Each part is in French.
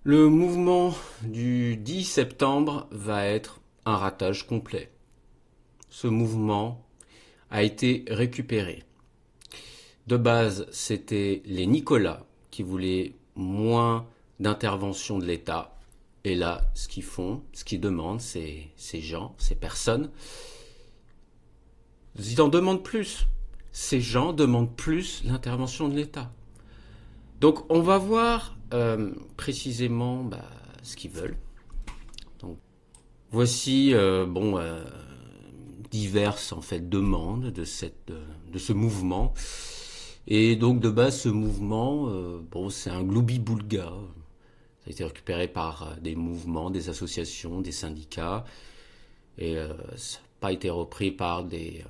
Le mouvement du 10 septembre va être un ratage complet. Ce mouvement a été récupéré. De base, c'était les Nicolas qui voulaient moins d'intervention de l'État. Et là, ce qu'ils font, ce qu'ils demandent, ces gens, ces personnes, ils en demandent plus. Ces gens demandent plus l'intervention de l'État. Donc, on va voir précisément ce qu'ils veulent. Donc, voici diverses en fait demandes de ce mouvement. Et donc de base ce mouvement, c'est un gloubi-boulga. Ça a été récupéré par des mouvements, des associations, des syndicats, et ça n'a pas été repris par des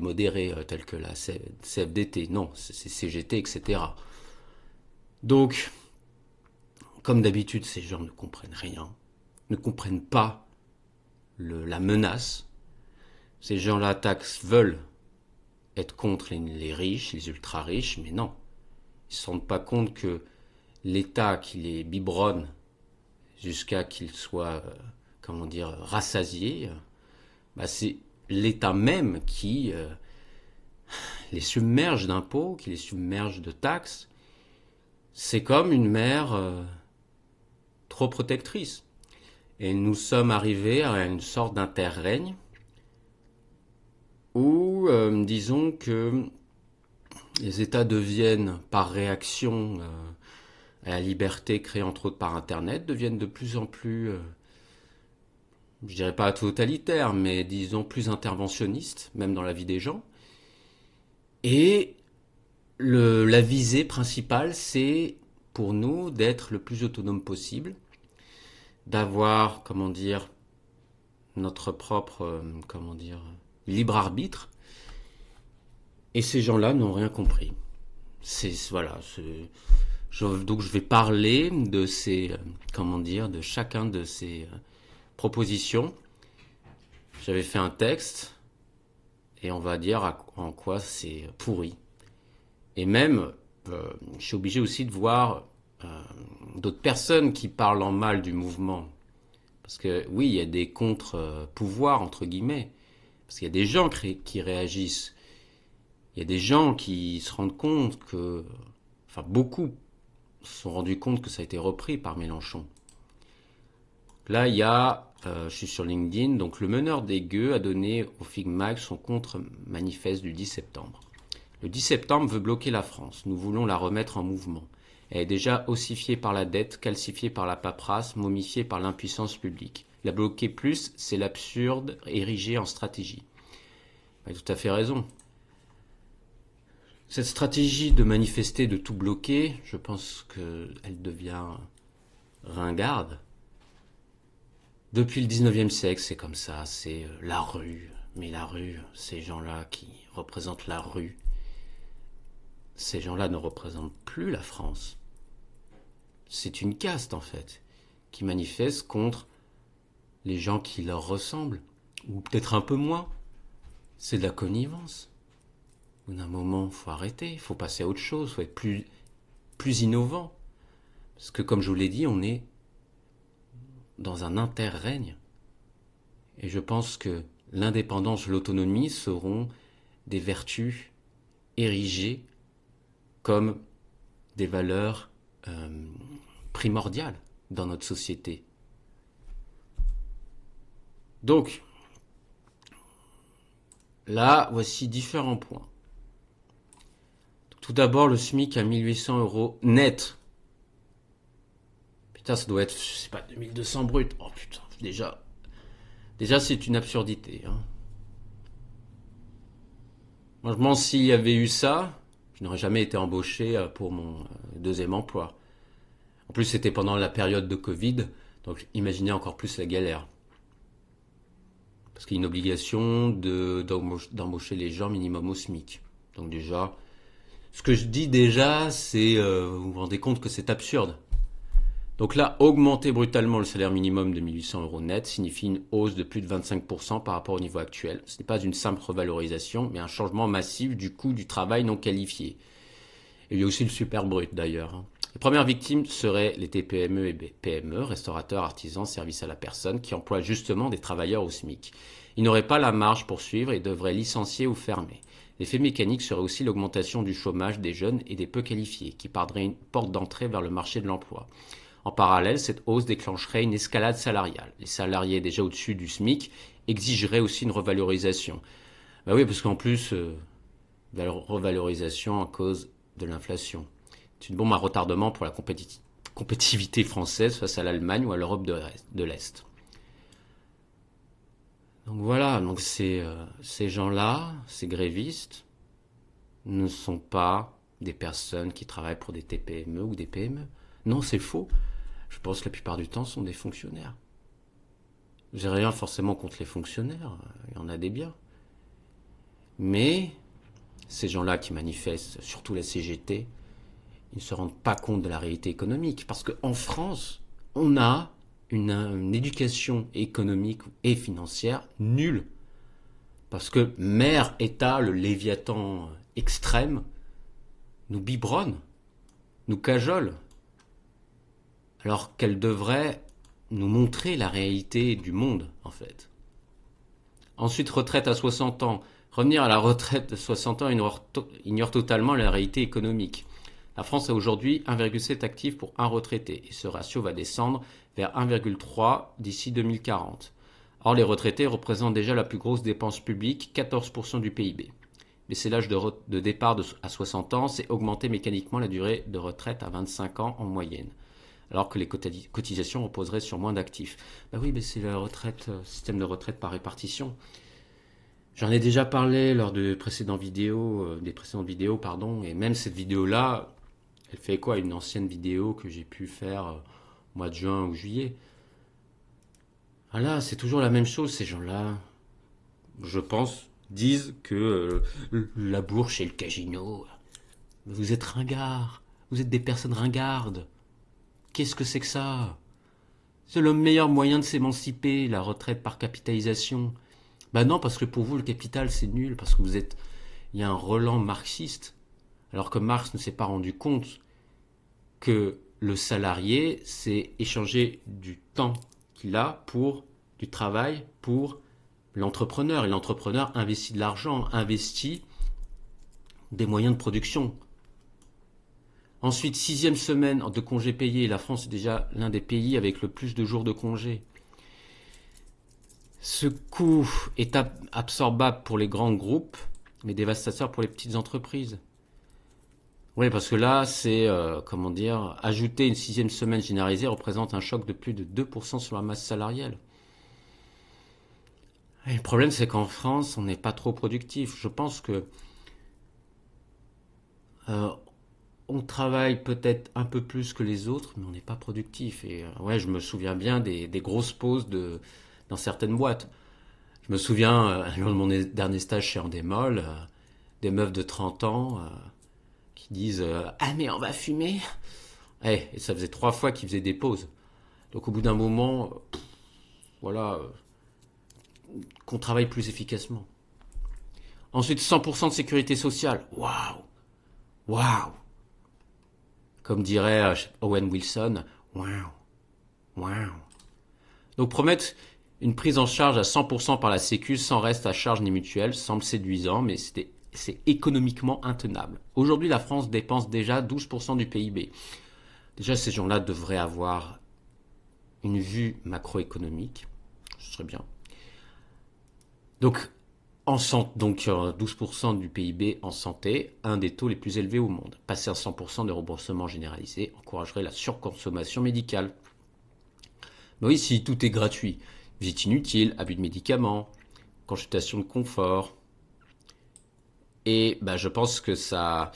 modérés tels que la CFDT, non, c'est CGT, etc. Donc, comme d'habitude, ces gens ne comprennent rien, ne comprennent pas la menace. Ces gens-là veulent être contre les riches, les ultra-riches, mais non. Ils ne se rendent pas compte que l'État qui les biberonne jusqu'à qu'ils soient, rassasiés, c'est l'État même qui les submerge d'impôts, qui les submerge de taxes. C'est comme une mère trop protectrice. Et nous sommes arrivés à une sorte d'interrègne où, disons que les États deviennent, par réaction à la liberté créée entre autres par Internet, deviennent de plus en plus, je dirais pas totalitaires, mais disons plus interventionnistes, même dans la vie des gens. Et la visée principale, c'est pour nous d'être le plus autonome possible, d'avoir, notre propre, libre arbitre. Et ces gens-là n'ont rien compris. Donc je vais parler de de chacun de ces propositions. J'avais fait un texte et on va dire en quoi c'est pourri. Et même, je suis obligé aussi de voir d'autres personnes qui parlent en mal du mouvement. Parce que oui, il y a des contre-pouvoirs, entre guillemets. Parce qu'il y a des gens qui réagissent. Il y a des gens qui se rendent compte beaucoup se sont rendus compte que ça a été repris par Mélenchon. Là, il y a, je suis sur LinkedIn, donc le meneur des gueux a donné au FIGMAG son contre-manifeste du 10 septembre. Le 10 septembre veut bloquer la France. Nous voulons la remettre en mouvement. Elle est déjà ossifiée par la dette, calcifiée par la paperasse, momifiée par l'impuissance publique. La bloquer plus, c'est l'absurde érigé en stratégie. Il a tout à fait raison. Cette stratégie de manifester, de tout bloquer, je pense qu'elle devient ringarde. Depuis le 19e siècle, c'est comme ça, c'est la rue. Mais la rue, ces gens-là qui représentent la rue, ces gens-là ne représentent plus la France. C'est une caste, en fait, qui manifeste contre les gens qui leur ressemblent, ou peut-être un peu moins. C'est de la connivence. Au bout d'un moment, il faut arrêter, il faut passer à autre chose, il faut être plus innovant. Parce que, comme je vous l'ai dit, on est dans un interrègne. Et je pense que l'indépendance, l'autonomie seront des vertus érigées comme des valeurs primordiales dans notre société. Donc, là, voici différents points. Tout d'abord, le SMIC à 1800 € net. Putain, ça doit être, je sais pas, 2200 brut. Oh putain, déjà c'est une absurdité. Hein. Franchement, s'il y avait eu ça, je n'aurais jamais été embauché pour mon deuxième emploi. En plus, c'était pendant la période de Covid, donc imaginez encore plus la galère. Parce qu'il y a une obligation d'embaucher les gens minimum au SMIC. Donc déjà, ce que je dis déjà, c'est, vous vous rendez compte que c'est absurde. Donc là, augmenter brutalement le salaire minimum de 1800 € net signifie une hausse de plus de 25% par rapport au niveau actuel. Ce n'est pas une simple revalorisation, mais un changement massif du coût du travail non qualifié. Et il y a aussi le super brut d'ailleurs. Les premières victimes seraient les TPME et PME, restaurateurs, artisans, services à la personne, qui emploient justement des travailleurs au SMIC. Ils n'auraient pas la marge pour suivre et devraient licencier ou fermer. L'effet mécanique serait aussi l'augmentation du chômage des jeunes et des peu qualifiés, qui perdraient une porte d'entrée vers le marché de l'emploi. En parallèle, cette hausse déclencherait une escalade salariale. Les salariés déjà au-dessus du SMIC exigeraient aussi une revalorisation. Ben oui, parce qu'en plus, la revalorisation à cause de l'inflation. C'est une bombe à retardement pour la compétitivité française face à l'Allemagne ou à l'Europe de l'Est. Donc voilà, donc ces gens-là, ces grévistes, ne sont pas des personnes qui travaillent pour des TPME ou des PME. Non, c'est faux. Je pense que la plupart du temps sont des fonctionnaires. J'ai rien forcément contre les fonctionnaires, il y en a des biens. Mais ces gens-là qui manifestent, surtout la CGT, ils ne se rendent pas compte de la réalité économique. Parce qu'en France, on a une éducation économique et financière nulle. Parce que maire, État, le Léviathan extrême, nous biberonne, nous cajole. Alors qu'elle devrait nous montrer la réalité du monde, en fait. Ensuite, retraite à 60 ans. Revenir à la retraite de 60 ans ignore totalement la réalité économique. La France a aujourd'hui 1,7 actifs pour un retraité et ce ratio va descendre vers 1,3 d'ici 2040. Or, les retraités représentent déjà la plus grosse dépense publique, 14% du PIB. Baisser l'âge de départ à 60 ans, c'est augmenter mécaniquement la durée de retraite à 25 ans en moyenne, alors que les cotisations reposeraient sur moins d'actifs. Bah oui, mais c'est le système de retraite par répartition. J'en ai déjà parlé lors des précédentes vidéos, et même cette vidéo-là, elle fait quoi? Une ancienne vidéo que j'ai pu faire au mois de juin ou juillet. Voilà, c'est toujours la même chose, ces gens-là, je pense, disent que la bourse et le casino, vous êtes ringards, vous êtes des personnes ringardes. Qu'est-ce que c'est que ça? C'est le meilleur moyen de s'émanciper, la retraite par capitalisation. Ben non, parce que pour vous, le capital, c'est nul, parce que il y a un relent marxiste, alors que Marx ne s'est pas rendu compte que le salarié, c'est échanger du temps qu'il a pour du travail pour l'entrepreneur. Et l'entrepreneur investit de l'argent, investit des moyens de production. Ensuite, 6e semaine de congés payés. La France est déjà l'un des pays avec le plus de jours de congés. Ce coût est absorbable pour les grands groupes, mais dévastateur pour les petites entreprises. Oui, parce que là, c'est, ajouter une 6e semaine généralisée représente un choc de plus de 2% sur la masse salariale. Et le problème, c'est qu'en France, on n'est pas trop productif. Je pense que euh, on travaille peut-être un peu plus que les autres, mais on n'est pas productif. Et ouais, je me souviens bien des grosses pauses dans certaines boîtes. Je me souviens, lors de mon dernier stage chez Endemol, des meufs de 30 ans qui disent ah, mais on va fumer. Et ça faisait 3 fois qu'ils faisaient des pauses. Donc au bout d'un moment, voilà, qu'on travaille plus efficacement. Ensuite, 100% de sécurité sociale. Waouh! Waouh! Comme dirait Owen Wilson, waouh! Waouh! Donc promettre une prise en charge à 100% par la Sécu sans reste à charge ni mutuelle semble séduisant, mais c'est économiquement intenable. Aujourd'hui, la France dépense déjà 12% du PIB. Déjà, ces gens-là devraient avoir une vue macroéconomique. Ce serait bien. Donc, 12% du PIB en santé, un des taux les plus élevés au monde. Passer à 100% de remboursement généralisé encouragerait la surconsommation médicale. Mais oui, si tout est gratuit, visite inutile, abus de médicaments, consultation de confort. Et je pense que ça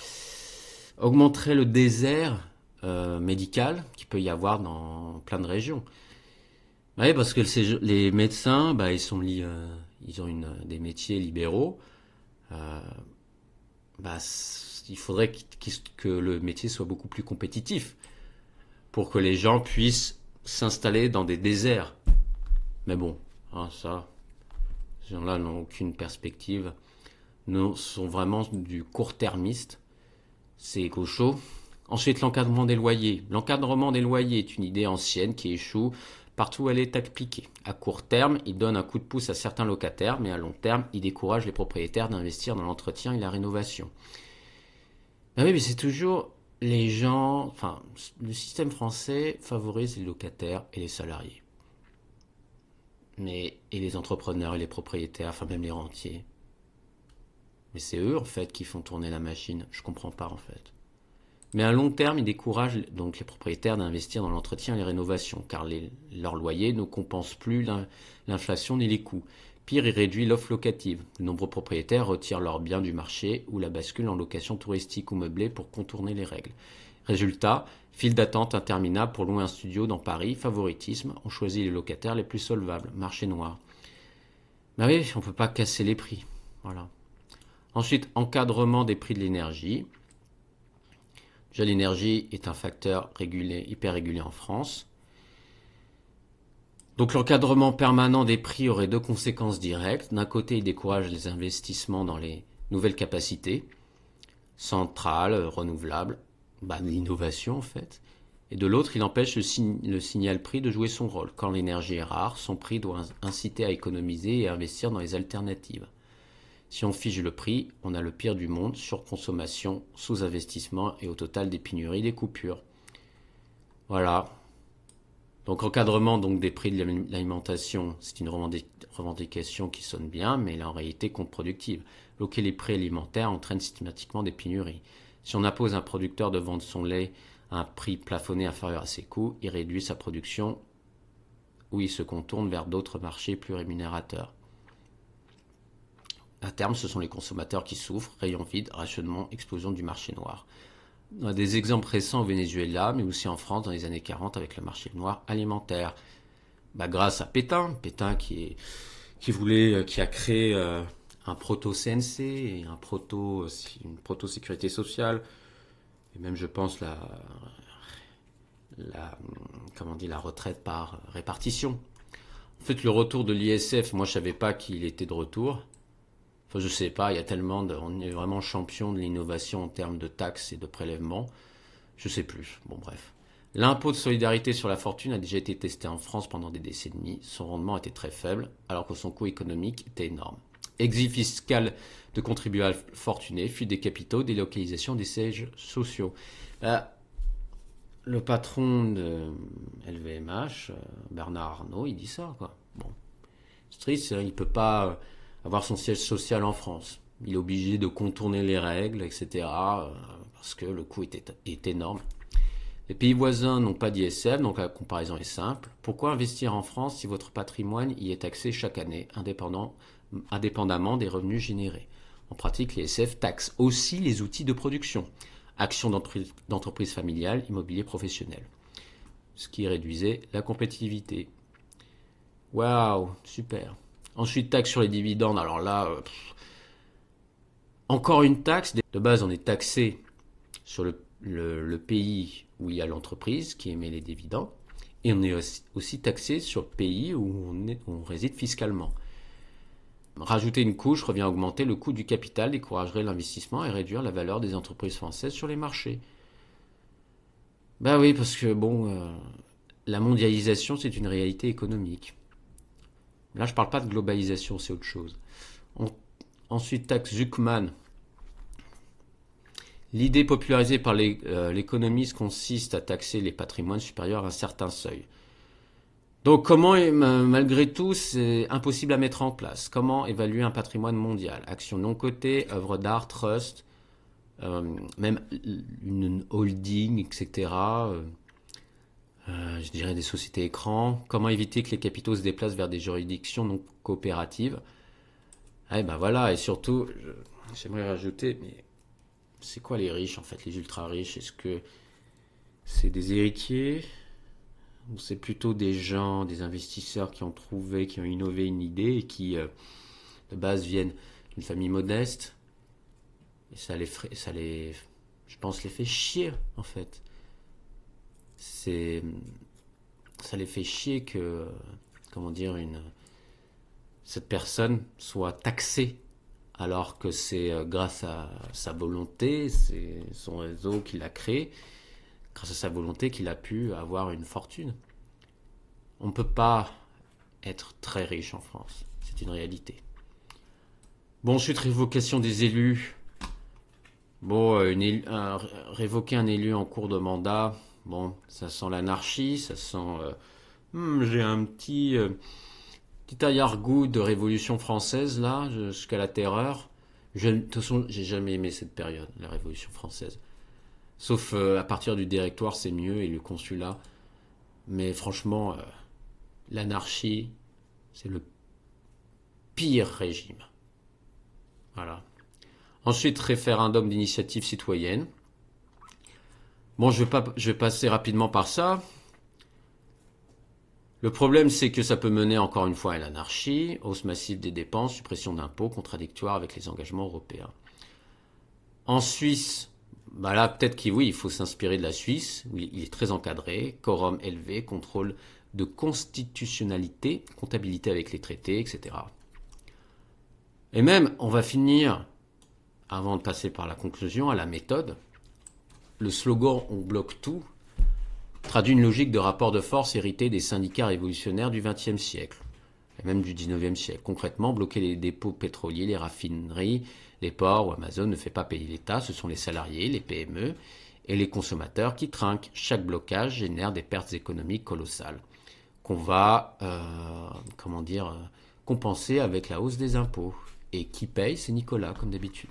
augmenterait le désert médical qu'il peut y avoir dans plein de régions. Oui, parce que les médecins, ils ont des métiers libéraux. Euh, il faudrait que le métier soit beaucoup plus compétitif pour que les gens puissent s'installer dans des déserts. Mais bon, ces gens-là n'ont aucune perspective, sont vraiment du court-termiste. C'est gaucho, Ensuite, l'encadrement des loyers. L'encadrement des loyers est une idée ancienne qui échoue partout où elle est appliquée. À court terme, il donne un coup de pouce à certains locataires, mais à long terme, il décourage les propriétaires d'investir dans l'entretien et la rénovation. Ben oui, mais c'est toujours les gens... Enfin, le système français favorise les locataires et les salariés. Mais, et les entrepreneurs et les propriétaires, enfin même les rentiers. Mais c'est eux, en fait, qui font tourner la machine. Je comprends pas, en fait. Mais à long terme, il décourage donc les propriétaires d'investir dans l'entretien et les rénovations, car leurs loyers ne compensent plus l'inflation ni les coûts. Pire, il réduit l'offre locative. De nombreux propriétaires retirent leurs biens du marché ou la basculent en location touristique ou meublée pour contourner les règles. Résultat, file d'attente interminable pour louer un studio dans Paris, favoritisme, on choisit les locataires les plus solvables, marché noir. Ben oui, on ne peut pas casser les prix. Voilà. Ensuite, encadrement des prix de l'énergie. Déjà, l'énergie est un facteur régulé, hyper régulé en France. Donc l'encadrement permanent des prix aurait deux conséquences directes. D'un côté, il décourage les investissements dans les nouvelles capacités, centrales, renouvelables, l'innovation en fait. Et de l'autre, il empêche le signal prix de jouer son rôle. Quand l'énergie est rare, son prix doit inciter à économiser et à investir dans les alternatives. Si on fige le prix, on a le pire du monde, surconsommation, sous-investissement et au total des pénuries, des coupures. Voilà. Donc encadrement donc des prix de l'alimentation, c'est une revendication qui sonne bien, mais elle est en réalité contre-productive. Bloquer les prix alimentaires entraîne systématiquement des pénuries. Si on impose à un producteur de vendre son lait à un prix plafonné inférieur à ses coûts, il réduit sa production ou il se contourne vers d'autres marchés plus rémunérateurs. À terme, ce sont les consommateurs qui souffrent, rayons vides, rationnement, explosion du marché noir. On a des exemples récents au Venezuela, mais aussi en France dans les années 40 avec le marché noir alimentaire. Grâce à Pétain qui a créé un proto-CNC et une proto-sécurité sociale, et même je pense la, la retraite par répartition. En fait, le retour de l'ISF, moi je savais pas qu'il était de retour. Enfin, je sais pas, il y a on est vraiment champion de l'innovation en termes de taxes et de prélèvements. Je sais plus. Bon, bref. L'impôt de solidarité sur la fortune a déjà été testé en France pendant des décennies. Son rendement était très faible, alors que son coût économique était énorme. Exit fiscal de contribuables fortunés, fuite des capitaux, délocalisation des sièges sociaux. Le patron de LVMH, Bernard Arnault, il dit ça, quoi. Bon, c'est triste, il ne peut pas avoir son siège social en France. Il est obligé de contourner les règles, etc., parce que le coût est énorme. Les pays voisins n'ont pas d'ISF, donc la comparaison est simple. Pourquoi investir en France si votre patrimoine y est taxé chaque année, indépendamment des revenus générés? En pratique, l'ISF taxe aussi les outils de production, actions d'entreprise familiale, immobilier professionnel, ce qui réduisait la compétitivité. Waouh, super. Ensuite, taxe sur les dividendes. Alors là, encore une taxe. De base, on est taxé sur le pays où il y a l'entreprise qui émet les dividendes. Et on est aussi taxé sur le pays où on réside fiscalement. Rajouter une couche revient à augmenter le coût du capital, découragerait l'investissement et réduire la valeur des entreprises françaises sur les marchés. Bah oui, parce que la mondialisation, c'est une réalité économique. Là, je ne parle pas de globalisation, c'est autre chose. Ensuite, taxe Zuckman. L'idée popularisée par l'économiste consiste à taxer les patrimoines supérieurs à un certain seuil. Donc comment, malgré tout, c'est impossible à mettre en place? Comment évaluer un patrimoine mondial? Actions non cotées, œuvres d'art, trust, même une holding, etc. Je dirais des sociétés écrans. Comment éviter que les capitaux se déplacent vers des juridictions non coopératives? Voilà, et surtout, j'aimerais rajouter, mais c'est quoi les riches en fait, les ultra riches? Est-ce que c'est des héritiers ou c'est plutôt des gens, des investisseurs qui ont trouvé, qui ont innové une idée et qui de base viennent d'une famille modeste et je pense, les fait chier en fait. C'est, ça les fait chier que, comment dire, cette personne soit taxée alors que c'est grâce à sa volonté, c'est son réseau qu'il a créé, grâce à sa volonté qu'il a pu avoir une fortune. On ne peut pas être très riche en France, c'est une réalité. Bon, ensuite, révocation des élus. Bon, révoquer un élu en cours de mandat, bon, ça sent l'anarchie, ça sent... j'ai un petit arrière-goût de Révolution française, là, jusqu'à la terreur. De toute façon, j'ai jamais aimé cette période, la Révolution française. Sauf à partir du Directoire, c'est mieux, et le consulat. Mais franchement, l'anarchie, c'est le pire régime. Voilà. Ensuite, référendum d'initiative citoyenne. Bon, je vais passer rapidement par ça. Le problème, c'est que ça peut mener encore une fois à l'anarchie, hausse massive des dépenses, suppression d'impôts, contradictoire avec les engagements européens. En Suisse, bah là, peut-être qu'il faut s'inspirer de la Suisse, où il est très encadré, quorum élevé, contrôle de constitutionnalité, comptabilité avec les traités, etc. Et même, on va finir, avant de passer par la conclusion, à la méthode. Le slogan « On bloque tout » traduit une logique de rapport de force héritée des syndicats révolutionnaires du XXe siècle, et même du XIXe siècle. Concrètement, bloquer les dépôts pétroliers, les raffineries, les ports où Amazon ne fait pas payer l'État, ce sont les salariés, les PME et les consommateurs qui trinquent. Chaque blocage génère des pertes économiques colossales qu'on va, compenser avec la hausse des impôts. Et qui paye? C'est Nicolas, comme d'habitude.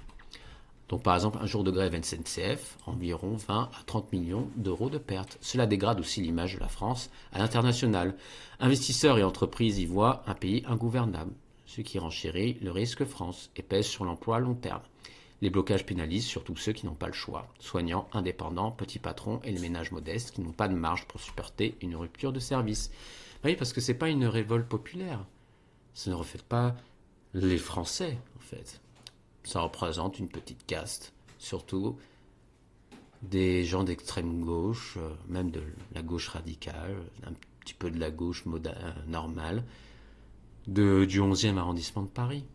Donc par exemple, un jour de grève SNCF, environ 20 à 30 millions d'euros de pertes. Cela dégrade aussi l'image de la France à l'international. Investisseurs et entreprises y voient un pays ingouvernable, ce qui renchérit le risque France et pèse sur l'emploi à long terme. Les blocages pénalisent surtout ceux qui n'ont pas le choix, soignants, indépendants, petits patrons et les ménages modestes qui n'ont pas de marge pour supporter une rupture de service. Oui, parce que ce n'est pas une révolte populaire. Ça ne reflète pas les Français, en fait. Ça représente une petite caste, surtout des gens d'extrême gauche, même de la gauche radicale, un petit peu de la gauche normale, du 11e arrondissement de Paris.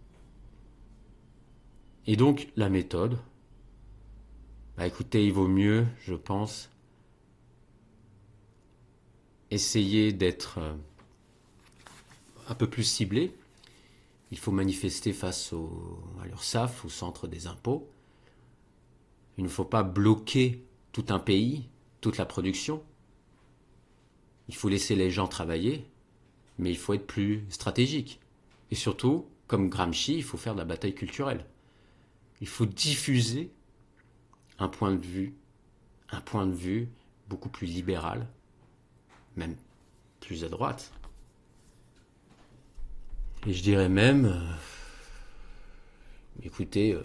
Et donc, la méthode, écoutez, il vaut mieux, je pense, essayer d'être un peu plus ciblé. Il faut manifester face à l'URSSAF, au centre des impôts. Il ne faut pas bloquer tout un pays, toute la production. Il faut laisser les gens travailler, mais il faut être plus stratégique. Et surtout, comme Gramsci, il faut faire de la bataille culturelle. Il faut diffuser un point de vue beaucoup plus libéral, même plus à droite. Et je dirais même, écoutez,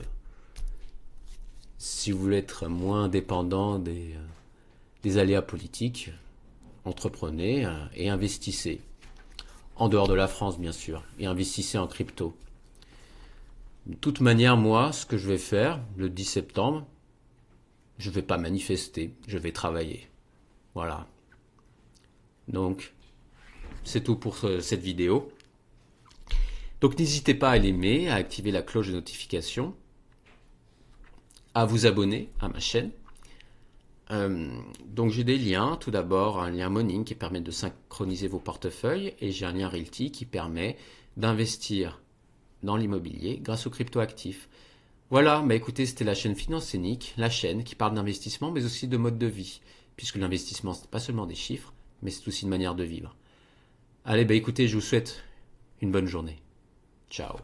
si vous voulez être moins dépendant des aléas politiques, entreprenez et investissez. En dehors de la France, bien sûr, et investissez en crypto. De toute manière, moi, ce que je vais faire le 10 septembre, je ne vais pas manifester, je vais travailler. Voilà. Donc, c'est tout pour cette vidéo. Donc n'hésitez pas à l'aimer, à activer la cloche de notification, à vous abonner à ma chaîne. Donc j'ai des liens, tout d'abord un lien Moning qui permet de synchroniser vos portefeuilles et j'ai un lien Realty qui permet d'investir dans l'immobilier grâce aux cryptoactifs. Voilà, écoutez, c'était la chaîne Finance Scénique, la chaîne qui parle d'investissement mais aussi de mode de vie, puisque l'investissement c'est pas seulement des chiffres, mais c'est aussi une manière de vivre. Allez, écoutez, je vous souhaite une bonne journée. Ciao.